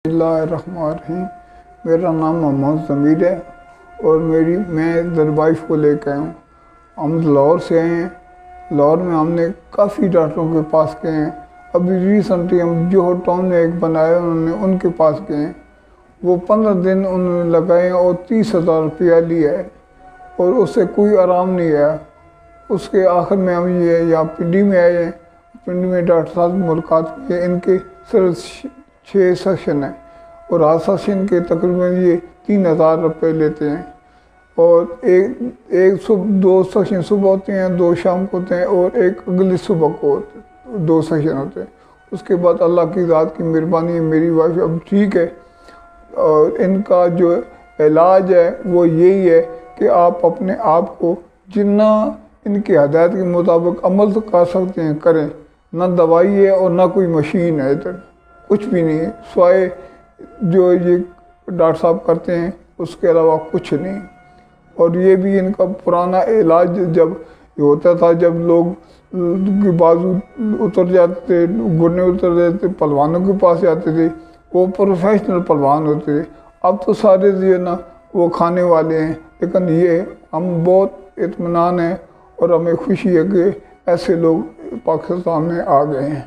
بسم اللہ الرحمن الرحیم۔ میرا نام محمد ضمیر ہے اور میں دربائش کو لے کے آیا ہوں۔ ہم لاہور سے آئے ہیں۔ لاہور میں ہم نے کافی ڈاکٹروں کے پاس گئے ہیں۔ ابھی ریسنٹلی ہم جوہر ٹاؤن میں ایک بنایا انہوں نے، ان کے پاس گئے ہیں۔ وہ 15 دن انہوں نے لگائے ہیں اور 30,000 روپیہ لیا ہے اور اس سے کوئی آرام نہیں آیا۔ اس کے آخر میں ہم یہاں پنڈی میں آئے ہیں۔ پنڈی میں ڈاکٹر صاحب سے ملاقات کی ہے۔ ان کے صرف 6 سیشن ہیں اور ہر سیشن کے تقریباً یہ 3,000 روپے لیتے ہیں اور دو سیشن صبح ہوتے ہیں، 2 شام کو ہوتے ہیں اور ایک اگلی صبح کو 2 سیشن ہوتے ہیں۔ اس کے بعد اللہ کی ذات کی مہربانی ہے، میری وائف اب ٹھیک ہے اور ان کا جو علاج ہے وہ یہی ہے کہ آپ اپنے آپ کو جتنا ان کی ہدایت کے مطابق عمل کر سکتے ہیں کریں۔ نہ دوائی ہے اور نہ کوئی مشین ہے، ادھر کچھ بھی نہیں ہے سوائے جو یہ ڈاکٹر صاحب کرتے ہیں، اس کے علاوہ کچھ نہیں۔ اور یہ بھی ان کا پرانا علاج جب ہوتا تھا، جب لوگ کے بازو اتر جاتے تھے، گھٹنے اتر جاتے تھے، پہلوانوں کے پاس جاتے تھے، وہ پروفیشنل پہلوان ہوتے تھے۔ اب تو سارے جو ہے نا وہ کھانے والے ہیں، لیکن یہ ہم بہت اطمینان ہیں اور ہمیں خوشی ہے کہ ایسے لوگ پاکستان میں آ گئے ہیں۔